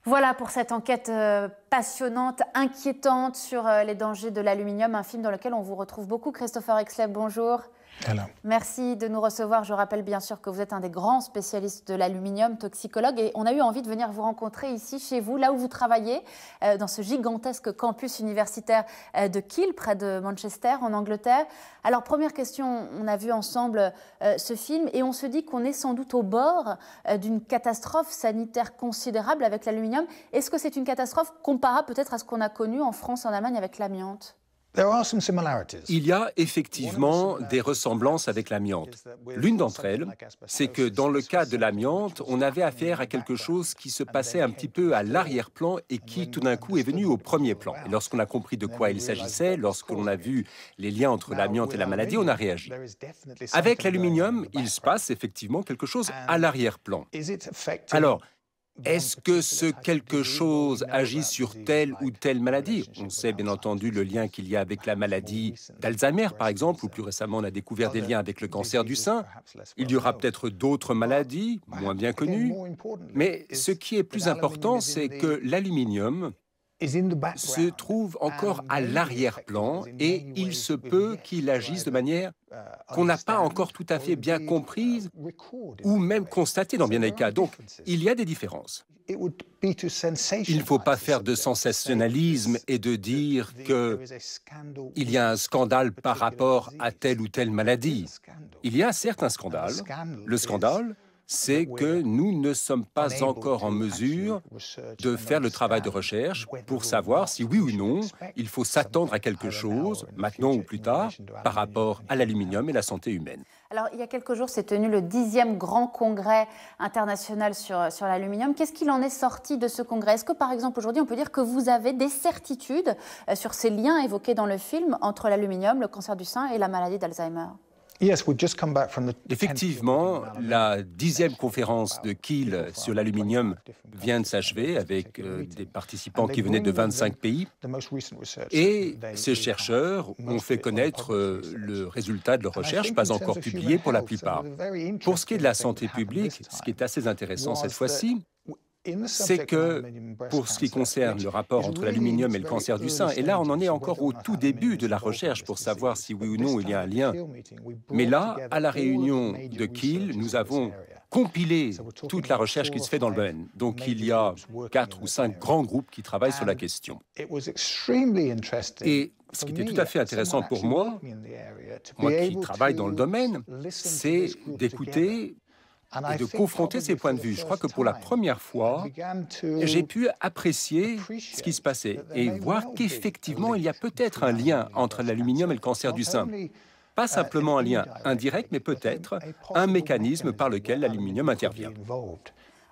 Voilà pour cette enquête passionnante, inquiétante sur les dangers de l'aluminium, un film dans lequel on vous retrouve beaucoup. Christopher Exley, bonjour. Hello. Merci de nous recevoir. Je rappelle bien sûr que vous êtes un des grands spécialistes de l'aluminium, toxicologue, et on a eu envie de venir vous rencontrer ici, chez vous, là où vous travaillez, dans ce gigantesque campus universitaire de Kiel, près de Manchester, en Angleterre. Alors, première question, on a vu ensemble ce film et on se dit qu'on est sans doute au bord d'une catastrophe sanitaire considérable avec l'aluminium. Est-ce que c'est une catastrophe comparable peut-être à ce qu'on a connu en France, en Allemagne avec l'amiante ? Il y a effectivement des ressemblances avec l'amiante. L'une d'entre elles, c'est que dans le cas de l'amiante, on avait affaire à quelque chose qui se passait un petit peu à l'arrière-plan et qui tout d'un coup est venu au premier plan. Et lorsqu'on a compris de quoi il s'agissait, lorsqu'on a vu les liens entre l'amiante et la maladie, on a réagi. Avec l'aluminium, il se passe effectivement quelque chose à l'arrière-plan. Alors, est-ce que ce quelque chose agit sur telle ou telle maladie? On sait bien entendu le lien qu'il y a avec la maladie d'Alzheimer, par exemple, ou plus récemment on a découvert des liens avec le cancer du sein. Il y aura peut-être d'autres maladies, moins bien connues. Mais ce qui est plus important, c'est que l'aluminium se trouve encore à l'arrière-plan et il se peut qu'il agisse de manière qu'on n'a pas encore tout à fait bien comprise ou même constatée dans bien des cas. Donc, il y a des différences. Il ne faut pas faire de sensationnalisme et de dire qu'il y a un scandale par rapport à telle ou telle maladie. Il y a certes un scandale. Le scandale, c'est que nous ne sommes pas encore en mesure de faire le travail de recherche pour savoir si oui ou non il faut s'attendre à quelque chose, maintenant ou plus tard, par rapport à l'aluminium et la santé humaine. Alors, il y a quelques jours, s'est tenu le 10e grand congrès international sur l'aluminium. Qu'est-ce qu'il en est sorti de ce congrès? Est-ce que, par exemple, aujourd'hui, on peut dire que vous avez des certitudes sur ces liens évoqués dans le film entre l'aluminium, le cancer du sein et la maladie d'Alzheimer? Effectivement, la 10e conférence de Kiel sur l'aluminium vient de s'achever avec des participants qui venaient de 25 pays. Et ces chercheurs ont fait connaître le résultat de leurs recherches, pas encore publié pour la plupart. Pour ce qui est de la santé publique, ce qui est assez intéressant cette fois-ci, c'est que pour ce qui concerne le rapport entre l'aluminium et le cancer du sein, et là on en est encore au tout début de la recherche pour savoir si oui ou non il y a un lien. Mais là, à la réunion de Kiel, nous avons compilé toute la recherche qui se fait dans le domaine. Donc il y a 4 ou 5 grands groupes qui travaillent sur la question. Et ce qui était tout à fait intéressant pour moi qui travaille dans le domaine, c'est d'écouter et de confronter ces points de vue. Je crois que pour la première fois, j'ai pu apprécier ce qui se passait et voir qu'effectivement, il y a peut-être un lien entre l'aluminium et le cancer du sein. Pas simplement un lien indirect, mais peut-être un mécanisme par lequel l'aluminium intervient.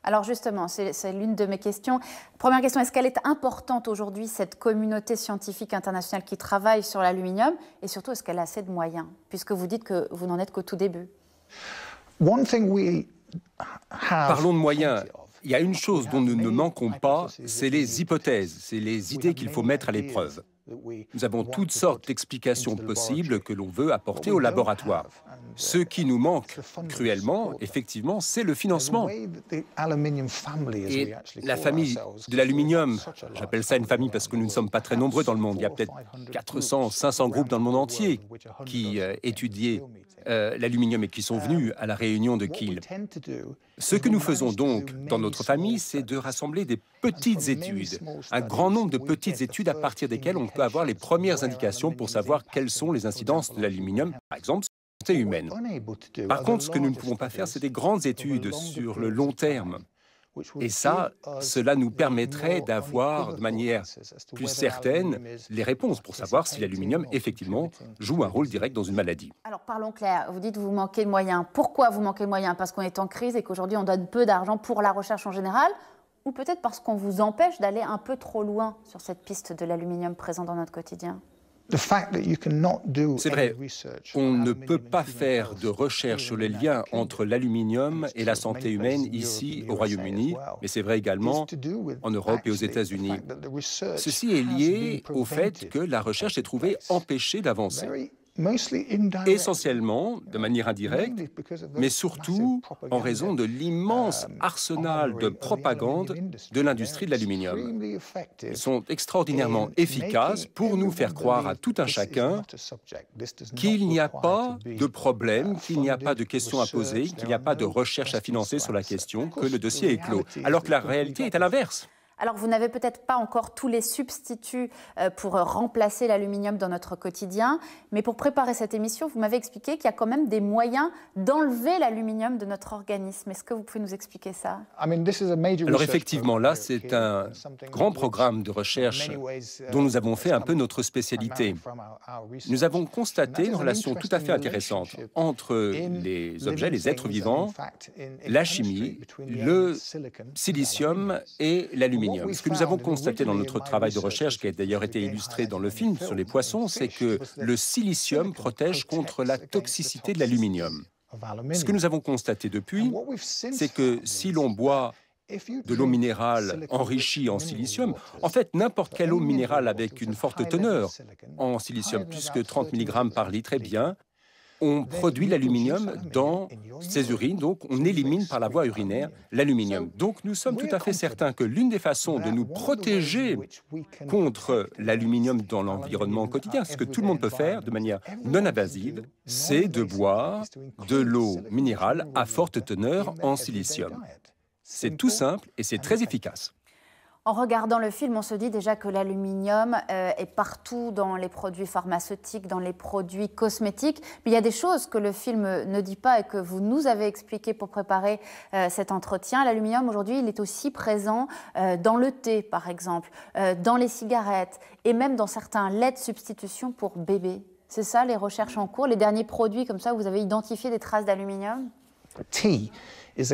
Alors justement, c'est l'une de mes questions. Première question, est-ce qu'elle est importante aujourd'hui, cette communauté scientifique internationale qui travaille sur l'aluminium? Et surtout, est-ce qu'elle a assez de moyens? Puisque vous dites que vous n'en êtes qu'au tout début. Parlons de moyens. Il y a une chose dont nous ne manquons pas, c'est les hypothèses, c'est les idées qu'il faut mettre à l'épreuve. Nous avons toutes sortes d'explications possibles que l'on veut apporter au laboratoire. Ce qui nous manque cruellement, effectivement, c'est le financement. Et la famille de l'aluminium, j'appelle ça une famille parce que nous ne sommes pas très nombreux dans le monde. Il y a peut-être 400, 500 groupes dans le monde entier qui étudiaient l'aluminium et qui sont venus à la réunion de Kiel. Ce que nous faisons donc dans notre famille, c'est de rassembler des petites études, un grand nombre de petites études à partir desquelles on peut avoir les premières indications pour savoir quelles sont les incidences de l'aluminium, par exemple, sur la santé humaine. Par contre, ce que nous ne pouvons pas faire, c'est des grandes études sur le long terme. Et ça, cela nous permettrait d'avoir de manière plus certaine les réponses pour savoir si l'aluminium, effectivement, joue un rôle direct dans une maladie. Alors parlons clair, vous dites que vous manquez de moyens. Pourquoi vous manquez de moyens? Parce qu'on est en crise et qu'aujourd'hui on donne peu d'argent pour la recherche en général? Ou peut-être parce qu'on vous empêche d'aller un peu trop loin sur cette piste de l'aluminium présent dans notre quotidien? C'est vrai, on ne peut pas faire de recherche sur les liens entre l'aluminium et la santé humaine ici au Royaume-Uni, mais c'est vrai également en Europe et aux États-Unis. Ceci est lié au fait que la recherche s'est trouvée empêchée d'avancer. essentiellement de manière indirecte, mais surtout en raison de l'immense arsenal de propagande de l'industrie de l'aluminium. Ils sont extraordinairement efficaces pour nous faire croire à tout un chacun qu'il n'y a pas de problème, qu'il n'y a pas de questions à poser, qu'il n'y a pas de recherche à financer sur la question, que le dossier est clos, alors que la réalité est à l'inverse. Alors, vous n'avez peut-être pas encore tous les substituts pour remplacer l'aluminium dans notre quotidien, mais pour préparer cette émission, vous m'avez expliqué qu'il y a quand même des moyens d'enlever l'aluminium de notre organisme. Est-ce que vous pouvez nous expliquer ça? Alors effectivement, là, c'est un grand programme de recherche dont nous avons fait un peu notre spécialité. Nous avons constaté une relation tout à fait intéressante entre les objets, les êtres vivants, la chimie, le silicium et l'aluminium. Ce que nous avons constaté dans notre travail de recherche, qui a d'ailleurs été illustré dans le film sur les poissons, c'est que le silicium protège contre la toxicité de l'aluminium. Ce que nous avons constaté depuis, c'est que si l'on boit de l'eau minérale enrichie en silicium, en fait, n'importe quelle eau minérale avec une forte teneur en silicium, plus que 30 mg par litre, eh bien, on produit l'aluminium dans ses urines, donc on élimine par la voie urinaire l'aluminium. Donc nous sommes tout à fait certains que l'une des façons de nous protéger contre l'aluminium dans l'environnement quotidien, ce que tout le monde peut faire de manière non invasive, c'est de boire de l'eau minérale à forte teneur en silicium. C'est tout simple et c'est très efficace. En regardant le film, on se dit déjà que l'aluminium est partout dans les produits pharmaceutiques, dans les produits cosmétiques. Mais il y a des choses que le film ne dit pas et que vous nous avez expliquées pour préparer cet entretien. L'aluminium, aujourd'hui, il est aussi présent dans le thé, par exemple, dans les cigarettes et même dans certains laits de substitution pour bébés. C'est ça, les recherches en cours, les derniers produits comme ça où vous avez identifié des traces d'aluminium?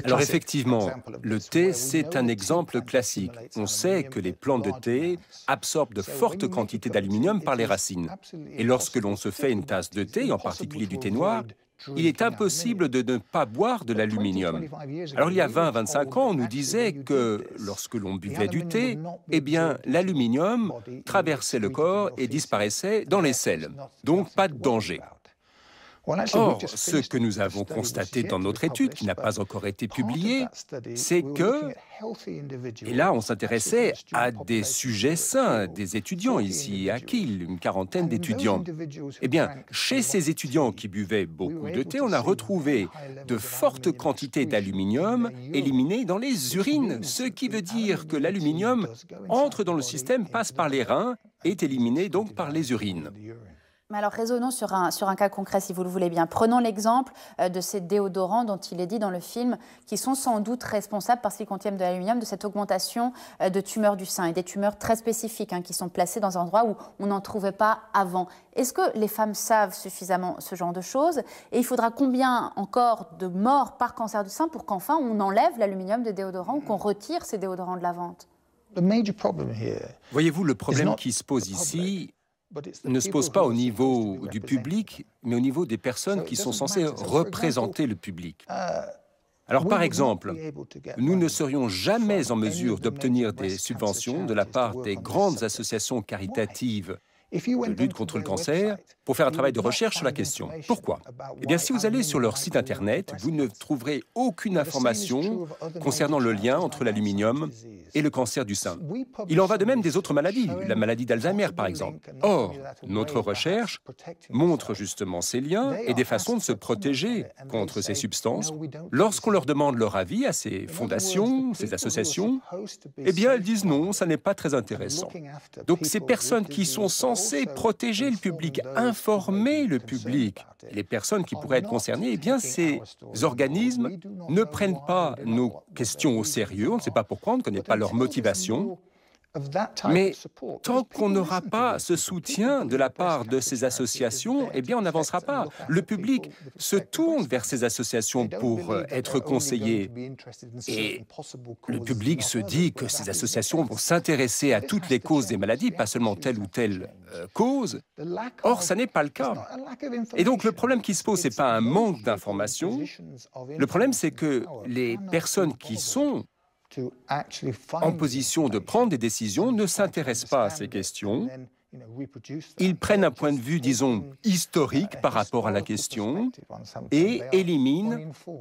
Alors effectivement, le thé, c'est un exemple classique. On sait que les plantes de thé absorbent de fortes quantités d'aluminium par les racines. Et lorsque l'on se fait une tasse de thé, en particulier du thé noir, il est impossible de ne pas boire de l'aluminium. Alors il y a 20 à 25 ans, on nous disait que lorsque l'on buvait du thé, eh bien l'aluminium traversait le corps et disparaissait dans les selles. Donc pas de danger. Or, ce que nous avons constaté dans notre étude, qui n'a pas encore été publiée, c'est que, et là on s'intéressait à des sujets sains, des étudiants ici à Kiel, une quarantaine d'étudiants. Eh bien, chez ces étudiants qui buvaient beaucoup de thé, on a retrouvé de fortes quantités d'aluminium éliminées dans les urines, ce qui veut dire que l'aluminium entre dans le système, passe par les reins, est éliminé donc par les urines. Mais alors, raisonnons sur un cas concret, si vous le voulez bien. Prenons l'exemple de ces déodorants dont il est dit dans le film, qui sont sans doute responsables, parce qu'ils contiennent de l'aluminium, de cette augmentation de tumeurs du sein, et des tumeurs très spécifiques, qui sont placées dans un endroit où on n'en trouvait pas avant. Est-ce que les femmes savent suffisamment ce genre de choses? Et il faudra combien encore de morts par cancer du sein pour qu'enfin on enlève l'aluminium des déodorants ou qu'on retire ces déodorants de la vente? Voyez-vous, le problème qui se pose ici ne se pose pas au niveau du public, mais au niveau des personnes qui sont censées représenter le public. Alors, par exemple, nous ne serions jamais en mesure d'obtenir des subventions de la part des grandes associations caritatives de lutte contre le cancer pour faire un travail de recherche sur la question. Pourquoi? Eh bien, si vous allez sur leur site Internet, vous ne trouverez aucune information concernant le lien entre l'aluminium et le cancer du sein. Il en va de même des autres maladies, la maladie d'Alzheimer par exemple. Or, notre recherche montre justement ces liens et des façons de se protéger contre ces substances. Lorsqu'on leur demande leur avis à ces fondations, ces associations, eh bien, elles disent non, ça n'est pas très intéressant. Donc, ces personnes qui sont censées protéger le public, informer le public, les personnes qui pourraient être concernées, eh bien, ces organismes ne prennent pas nos questions au sérieux. On ne sait pas pourquoi, on ne connaît pas leur motivation. Mais tant qu'on n'aura pas ce soutien de la part de ces associations, eh bien, on n'avancera pas. Le public se tourne vers ces associations pour être conseillé. Et le public se dit que ces associations vont s'intéresser à toutes les causes des maladies, pas seulement telle ou telle cause. Or, ça n'est pas le cas. Et donc, le problème qui se pose, ce n'est pas un manque d'information. Le problème, c'est que les personnes qui sont en position de prendre des décisions ne s'intéressent pas à ces questions Ils prennent un point de vue, disons, historique par rapport à la question et éliminent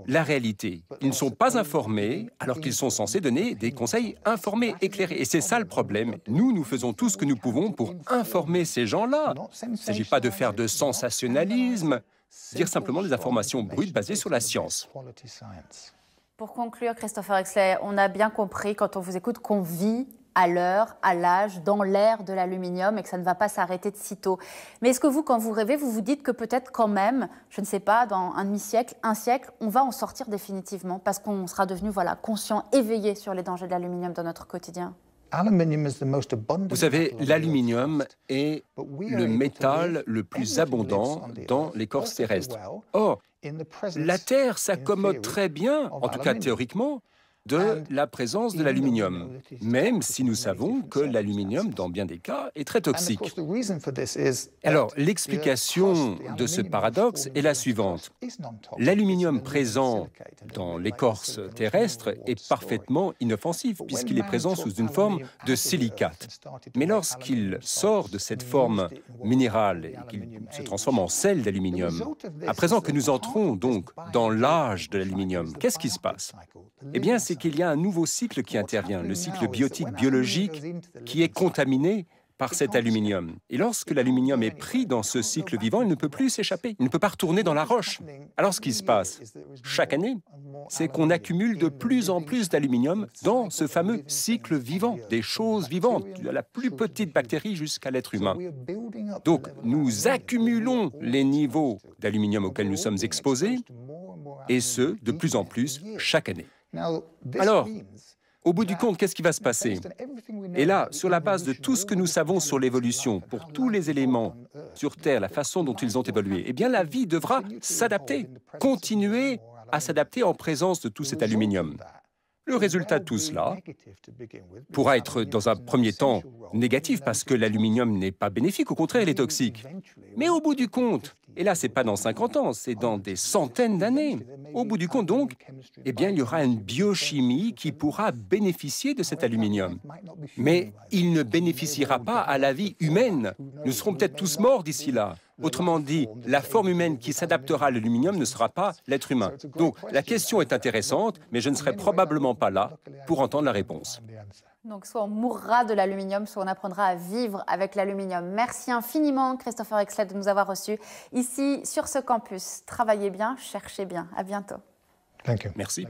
la réalité. Ils ne sont pas informés alors qu'ils sont censés donner des conseils informés, éclairés. Et c'est ça le problème. Nous faisons tout ce que nous pouvons pour informer ces gens-là. Il ne s'agit pas de faire de sensationnalisme, dire simplement des informations brutes basées sur la science. Pour conclure, Christopher Exley, on a bien compris quand on vous écoute qu'on vit à l'heure, à l'âge, dans l'ère de l'aluminium et que ça ne va pas s'arrêter de sitôt. Mais est-ce que vous, quand vous rêvez, vous vous dites que peut-être quand même, je ne sais pas, dans un demi-siècle, un siècle, on va en sortir définitivement parce qu'on sera devenu conscient, éveillé sur les dangers de l'aluminium dans notre quotidien? Vous savez, l'aluminium est le métal le plus abondant dans l'écorce terrestre. Or, la Terre s'accommode très bien, en tout cas théoriquement, de la présence de l'aluminium, même si nous savons que l'aluminium, dans bien des cas, est très toxique. Alors, l'explication de ce paradoxe est la suivante. L'aluminium présent dans l'écorce terrestre est parfaitement inoffensif, puisqu'il est présent sous une forme de silicate. Mais lorsqu'il sort de cette forme minérale et qu'il se transforme en sel d'aluminium, à présent que nous entrons donc dans l'âge de l'aluminium, qu'est-ce qui se passe? Eh bien, c'est qu'il y a un nouveau cycle qui intervient, le cycle biotique biologique qui est contaminé par cet aluminium. Et lorsque l'aluminium est pris dans ce cycle vivant, il ne peut plus s'échapper, il ne peut pas retourner dans la roche. Alors ce qui se passe chaque année, c'est qu'on accumule de plus en plus d'aluminium dans ce fameux cycle vivant, des choses vivantes, de la plus petite bactérie jusqu'à l'être humain. Donc nous accumulons les niveaux d'aluminium auxquels nous sommes exposés, et ce, de plus en plus chaque année. Alors, au bout du compte, qu'est-ce qui va se passer? Et là, sur la base de tout ce que nous savons sur l'évolution, pour tous les éléments sur Terre, la façon dont ils ont évolué, eh bien la vie devra s'adapter, continuer à s'adapter en présence de tout cet aluminium. Le résultat de tout cela pourra être, dans un premier temps, négatif parce que l'aluminium n'est pas bénéfique, au contraire, il est toxique. Mais au bout du compte, et là, ce n'est pas dans 50 ans, c'est dans des centaines d'années. Au bout du compte, donc, eh bien, il y aura une biochimie qui pourra bénéficier de cet aluminium. Mais il ne bénéficiera pas à la vie humaine. Nous serons peut-être tous morts d'ici là. Autrement dit, la forme humaine qui s'adaptera à l'aluminium ne sera pas l'être humain. Donc, la question est intéressante, mais je ne serai probablement pas là pour entendre la réponse. Donc, soit on mourra de l'aluminium, soit on apprendra à vivre avec l'aluminium. Merci infiniment, Christopher Exley, de nous avoir reçus ici sur ce campus. Travaillez bien, cherchez bien. À bientôt. Merci.